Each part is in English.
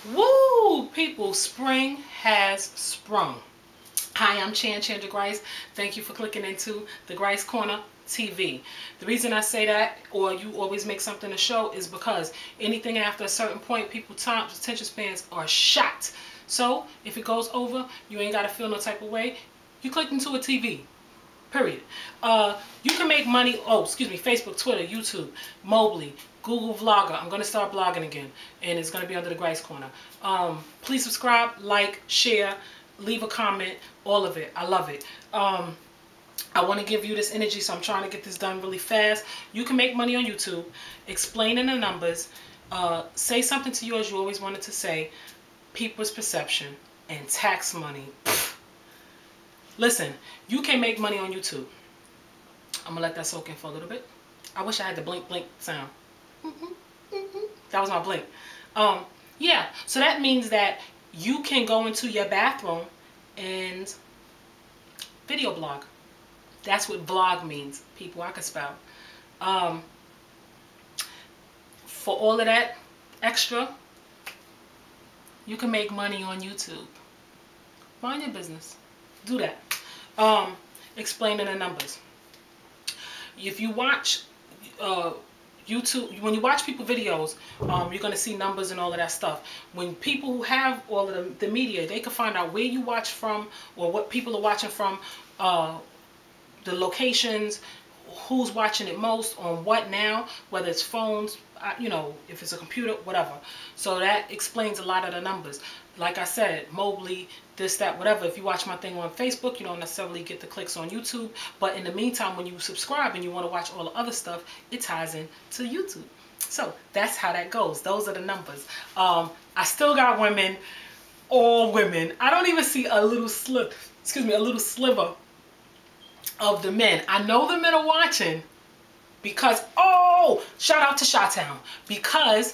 Woo, people, spring has sprung. Hi, I'm Chandra Grice. Thank you for clicking into the Grice Corner TV. The reason I say that, or you always make something to show, is because anything after a certain point, people's attention spans are shot. So if it goes over, you ain't got to feel no type of way. You clicked into a TV. Period. You can make money, Facebook, Twitter, YouTube, Mobley, Google Vlogger. I'm going to start blogging again, and it's going to be under the Grice Corner. Please subscribe, like, share, leave a comment, all of it. I love it. I want to give you this energy, so I'm trying to get this done really fast. You can make money on YouTube, explaining the numbers, say something to yours you always wanted to say, people's perception, and tax money. Listen, you can make money on YouTube. I'm going to let that soak in for a little bit. I wish I had the blink blink sound. That was my blink. Yeah, so that means that you can go into your bathroom and video blog. That's what blog means, people. I can spell. For all of that extra, you can make money on YouTube. Mind your business. Do that. Explaining the numbers. If you watch YouTube, when you watch people videos, you're going to see numbers and all of that stuff. When people who have all of the media, they can find out where you watch from, or what people are watching from, the locations, who's watching it most, on what now, whether it's phones, you know, if it's a computer, whatever. So that explains a lot of the numbers. Like I said, Mobley, this, that, whatever. If you watch my thing on Facebook, you don't necessarily get the clicks on YouTube. But in the meantime, when you subscribe and you want to watch all the other stuff, it ties in to YouTube. So that's how that goes. Those are the numbers. I still got women, all women. I don't even see a little sliver of the men. I know the men are watching because, oh, shout out to Chi-Town, because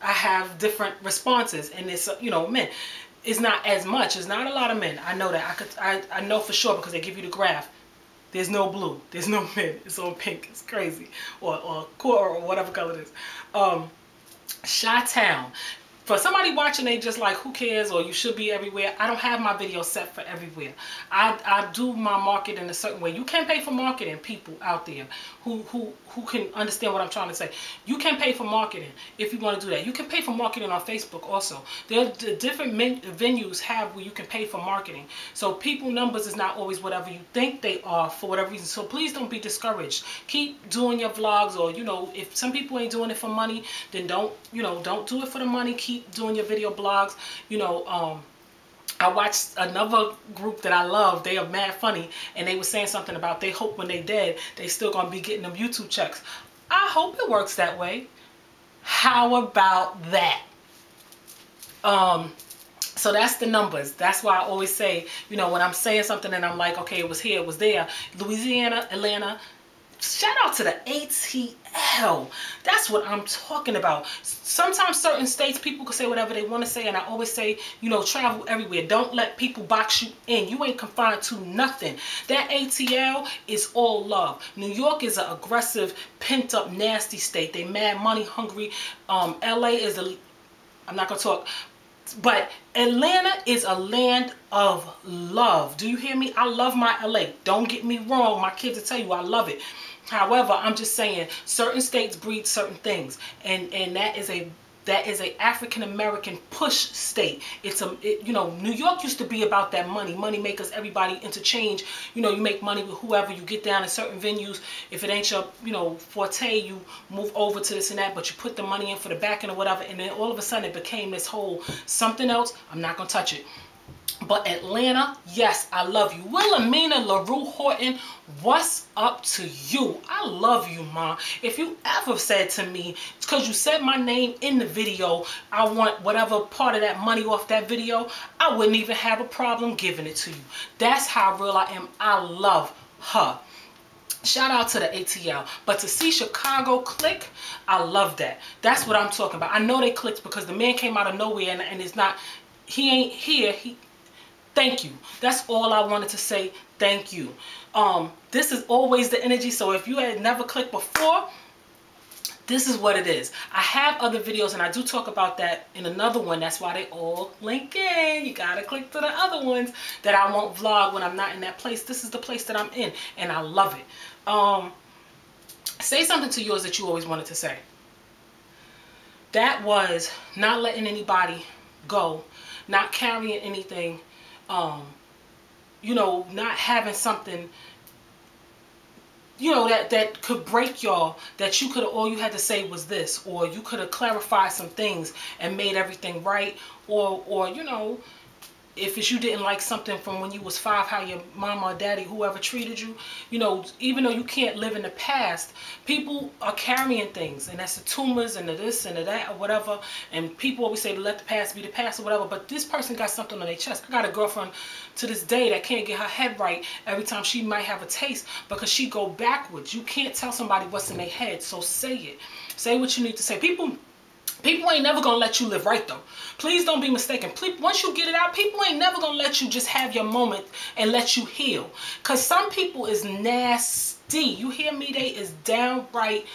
I have different responses, and it's, you know, men. It's not as much. It's not a lot of men. I know that. I know for sure because they give you the graph. There's no blue. There's no men. It's all pink. It's crazy. Or whatever color it is. Chi-Town. For somebody watching, they just like, who cares, or you should be everywhere. I don't have my video set for everywhere. I do my marketing in a certain way. You can pay for marketing, people out there who can understand what I'm trying to say. You can pay for marketing if you want to do that. You can pay for marketing on Facebook also. There are different venues have where you can pay for marketing. So people numbers is not always whatever you think they are for whatever reason. So please don't be discouraged. Keep doing your vlogs, or, you know, if some people ain't doing it for money, then don't do it for the money. Keep doing your video blogs. You know, I watched another group that I love. They are mad funny, and they were saying something about they hope when they dead, they still gonna be getting them YouTube checks. I hope it works that way. How about that? So that's the numbers. That's why I always say, you know, when I'm saying something and I'm like, okay, it was here, it was there. Louisiana, Atlanta. Shout out to the ATL. That's what I'm talking about. Sometimes certain states, people can say whatever they want to say, and I always say, you know, travel everywhere. Don't let people box you in. You ain't confined to nothing. That ATL is all love. New York is an aggressive, pent-up, nasty state. They mad, money hungry. LA is I'm not going to talk, but Atlanta is a land of love. Do you hear me? I love my LA. Don't get me wrong. My kids will tell you I love it. However, I'm just saying certain states breed certain things, and that is a African American push state. You know, New York used to be about that money. Money makers, everybody interchange. You know, you make money with whoever. You get down in certain venues. If it ain't your, you know, forte, you move over to this and that, but you put the money in for the back end or whatever, and then all of a sudden it became this whole something else. I'm not gonna touch it. But Atlanta, yes, I love you. Wilhelmina LaRue Horton, what's up to you? I love you, Ma. If you ever said to me, it's because you said my name in the video, I want whatever part of that money off that video, I wouldn't even have a problem giving it to you. That's how real I am. I love her. Shout out to the ATL. But to see Chicago click, I love that. That's what I'm talking about. I know they clicked because the man came out of nowhere, and it's not, he ain't here. Thank you. That's all I wanted to say. Thank you. This is always the energy. So if you had never clicked before, This is what it is. I have other videos and I do talk about that in another one. That's why they all link in. You gotta click to the other ones that I won't vlog when I'm not in that place. This is the place that I'm in and I love it. Say something to yours that you always wanted to say. That was not letting anybody go, not carrying anything, you know, not having something, you know, that could break y'all, that you could have, all you had to say was this, or you could have clarified some things and made everything right, or you know, if it's you didn't like something from when you was 5, how your mama or daddy, whoever treated you, you know, even though you can't live in the past, people are carrying things, and that's the tumors and the this and the that or whatever, and people always say to let the past be the past or whatever, but this person got something on their chest. I got a girlfriend to this day that can't get her head right every time she might have a taste because she go backwards. You can't tell somebody what's in their head, so say it. Say what you need to say. People ain't never gonna let you live right though. Please don't be mistaken. Once you get it out, people ain't never gonna let you just have your moment and let you heal. Cause some people is nasty. You hear me? They is downright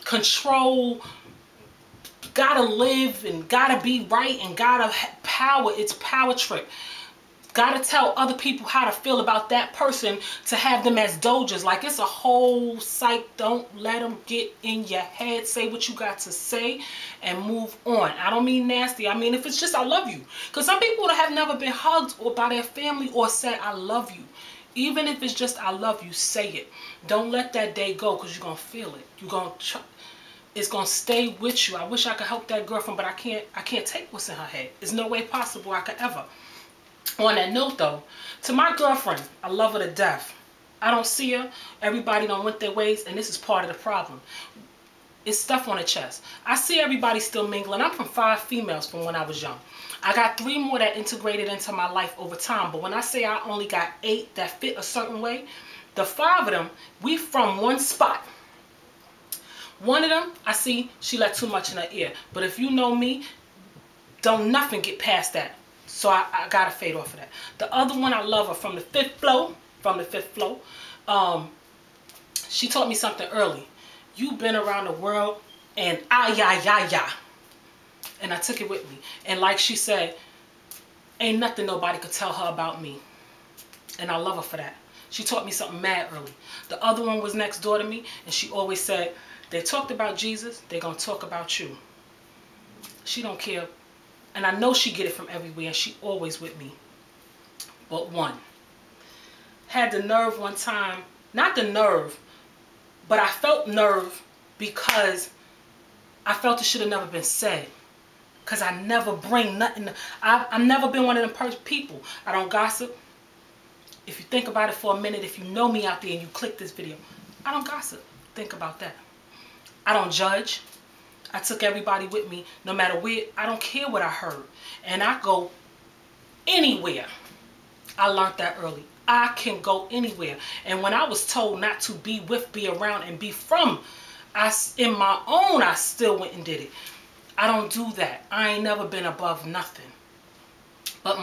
control. Gotta live and gotta be right and gotta power. It's power trip. Gotta tell other people how to feel about that person to have them as dojas. Like it's a whole psych. Don't let them get in your head. Say what you got to say and move on. I don't mean nasty. I mean if it's just I love you. Because some people have never been hugged or by their family or said I love you. Even if it's just I love you, say it. Don't let that day go because you're going to feel it. It's going to stay with you. I wish I could help that girlfriend, but I can't take what's in her head. There's no way possible I could ever. On that note though, to my girlfriend, I love her to death. I don't see her. Everybody done went their ways, and this is part of the problem. It's stuff on the chest. I see everybody still mingling. I'm from 5 females from when I was young. I got 3 more that integrated into my life over time. But when I say I only got 8 that fit a certain way, the 5 of them, we from one spot. One of them, I see she let too much in her ear. But if you know me, don't nothing get past that. So I gotta fade off of that. The other one, I love her from the 5th flow. She taught me something early. You've been around the world and ya. And I took it with me. And like she said, ain't nothing nobody could tell her about me. And I love her for that. She taught me something mad early. The other one was next door to me, and she always said, they talked about Jesus, they're gonna talk about you. She don't care. And I know she get it from everywhere, and she always with me. But one. Had the nerve one time, not the nerve, but I felt nerve because I felt it should have never been said. Because I never bring nothing. I've never been one of them people. I don't gossip. If you think about it for a minute, if you know me out there and you click this video, I don't gossip. Think about that. I don't judge. I took everybody with me, no matter where. I don't care what I heard. And I go anywhere. I learned that early. I can go anywhere. And when I was told not to be with, be around, and be from, in my own, I still went and did it. I don't do that. I ain't never been above nothing. But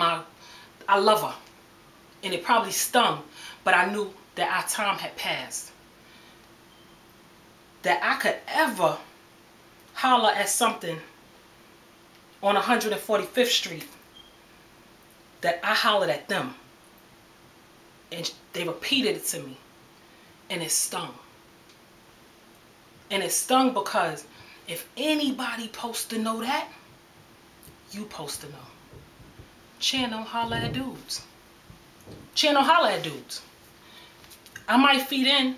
I love her. And it probably stung, but I knew that our time had passed. That I could ever holler at something on 145th Street, that I hollered at them. And they repeated it to me. And it stung. And it stung because if anybody supposed to know that, you supposed to know. Chan don't holler at dudes. Chan don't holler at dudes. I might feed in.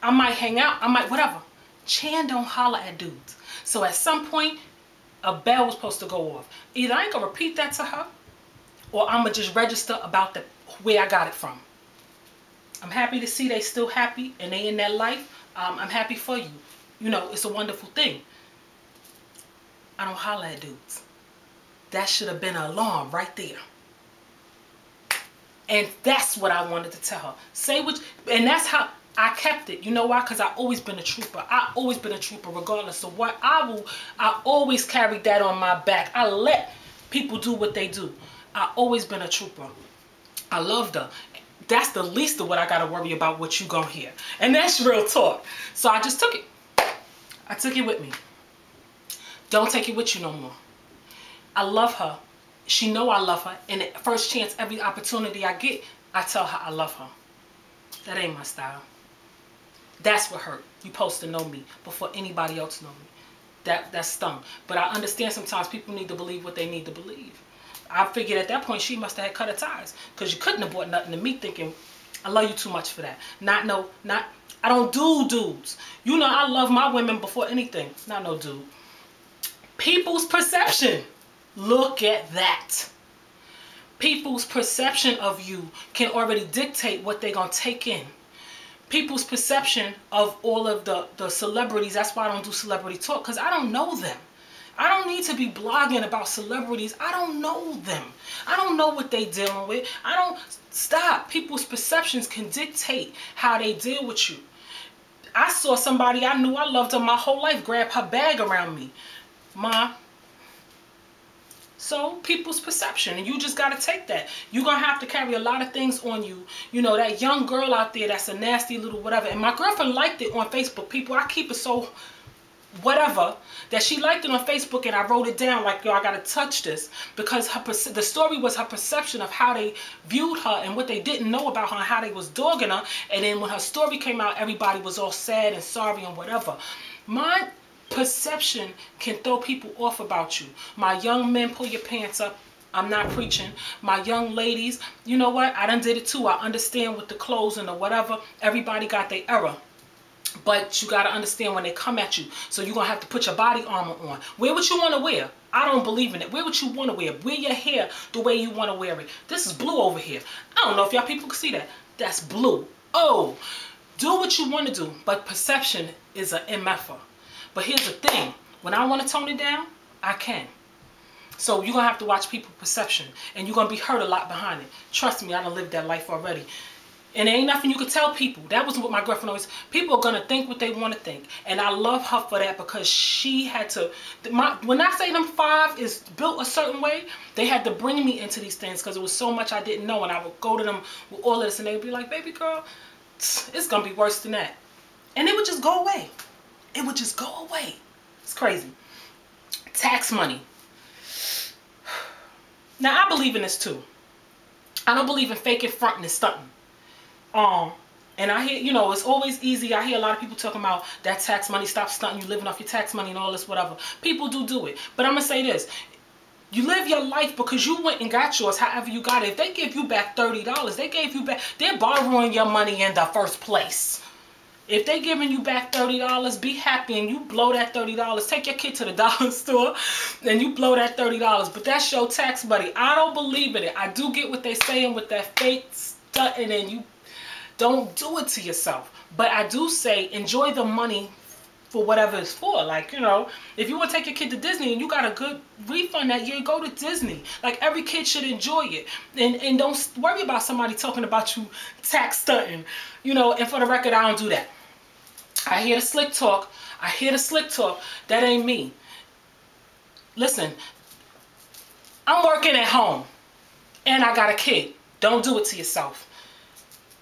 I might hang out. I might whatever. Chan don't holler at dudes. So at some point, a bell was supposed to go off. Either I ain't gonna repeat that to her, or I'm gonna just register about where I got it from. I'm happy to see they still happy and they in that life. I'm happy for you. You know, it's a wonderful thing. I don't holler at dudes. That should have been an alarm right there. And that's what I wanted to tell her. And that's how I kept it. You know why? Because I've always been a trooper. I've always been a trooper regardless of what. I always carried that on my back. I let people do what they do. I've always been a trooper. I loved her. That's the least of what I got to worry about what you gonna hear. And that's real talk. So I just took it. I took it with me. Don't take it with you no more. I love her. She know I love her. And the first chance, every opportunity I get, I tell her I love her. That ain't my style. That's what hurt. You supposed to know me before anybody else know me. That stung. But I understand sometimes people need to believe what they need to believe. I figured at that point she must have had cut her ties. Because you couldn't have bought nothing to me thinking, I love you too much for that. I don't do dudes. You know I love my women before anything. Not no dude. People's perception. Look at that. People's perception of you can already dictate what they're going to take in. People's perception of all of the celebrities, that's why I don't do celebrity talk, because I don't know them. I don't need to be blogging about celebrities. I don't know them. I don't know what they dealing with. Stop. People's perceptions can dictate how they deal with you. I saw somebody I knew I loved her my whole life grab her bag around me. So people's perception, and you just got to take that. You're going to have to carry a lot of things on you. You know, that young girl out there that's a nasty little whatever. And my girlfriend liked it on Facebook. People, I keep it so whatever that she liked it on Facebook, and I wrote it down like, yo, I got to touch this. Because the story was her perception of how they viewed her and what they didn't know about her and how they was dogging her. And then when her story came out, everybody was all sad and sorry and whatever. My perception can throw people off about you. My young men, pull your pants up. I'm not preaching. My young ladies, you know what? I done did it too. I understand with the clothes and the whatever. Everybody got their error. But you got to understand when they come at you. So you're going to have to put your body armor on. Wear what you want to wear. I don't believe in it. Wear what you want to wear. Wear your hair the way you want to wear it. This is blue over here. I don't know if y'all people can see that. That's blue. Oh, do what you want to do. But perception is an MFer. But here's the thing. When I want to tone it down, I can. So you're going to have to watch people's perception. And you're going to be hurt a lot behind it. Trust me, I done lived that life already. And there ain't nothing you can tell people. That was what my girlfriend always... People are going to think what they want to think. And I love her for that because she had to... When I say them 5 is built a certain way, they had to bring me into these things because it was so much I didn't know. And I would go to them with all of this and they would be like, baby girl, it's going to be worse than that. And it would just go away. It would just go away. It's crazy. Tax money. Now, I believe in this too. I don't believe in faking, fronting, and stunting. And I hear, you know, it's always easy. I hear a lot of people talking about that tax money, stop stunting, you living off your tax money and all this, whatever. People do it. But I'm going to say this. You live your life because you went and got yours however you got it. If they give you back $30, they gave you back, they're borrowing your money in the first place. If they giving you back $30, be happy and you blow that $30. Take your kid to the dollar store and you blow that $30. But that's your tax money. I don't believe in it. I do get what they saying with that fake stunting, and you don't do it to yourself. But I do say enjoy the money for whatever it's for. Like, you know, if you want to take your kid to Disney and you got a good refund that year, go to Disney. Like, every kid should enjoy it. And don't worry about somebody talking about you tax stunting. You know, and for the record, I don't do that. I hear the slick talk. I hear the slick talk. That ain't me. Listen, I'm working at home and I got a kid. Don't do it to yourself.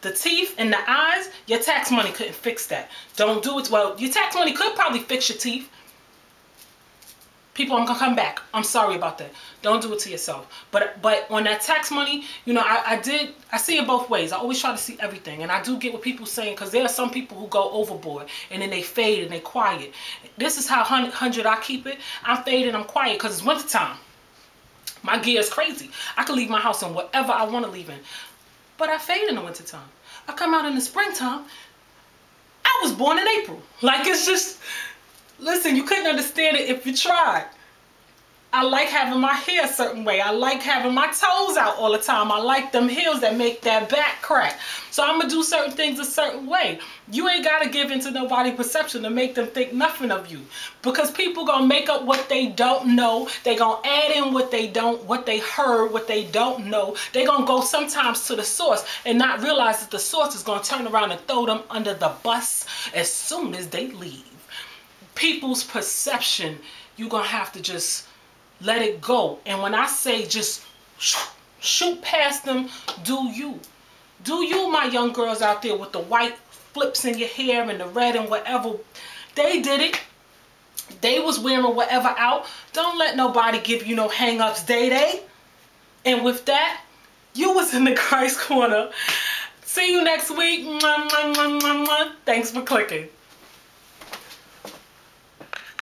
The teeth and the eyes, your tax money couldn't fix that. Don't do it. Well, your tax money could probably fix your teeth. People, I'm going to come back. I'm sorry about that. Don't do it to yourself. But on that tax money, you know, I see it both ways. I always try to see everything. And I do get what people saying, because there are some people who go overboard and then they fade and they quiet. This is how 100 I keep it. I'm faded, I'm quiet because it's wintertime. My gear is crazy. I can leave my house in whatever I want to leave in. But I fade in the wintertime. I come out in the springtime. I was born in April. Like, it's just... Listen, you couldn't understand it if you tried. I like having my hair a certain way. I like having my toes out all the time. I like them heels that make that back crack. So I'm going to do certain things a certain way. You ain't got to give into nobody's perception to make them think nothing of you. Because people going to make up what they don't know. They going to add in what they heard, what they don't know. They going to go sometimes to the source and not realize that the source is going to turn around and throw them under the bus as soon as they leave. People's perception, you're going to have to just let it go. And when I say just shoot past them, do you. Do you, my young girls out there with the white flips in your hair and the red and whatever. They did it. They was wearing whatever out. Don't let nobody give you no hang-ups, Day. And with that, you was in the Christ Corner. See you next week. Thanks for clicking.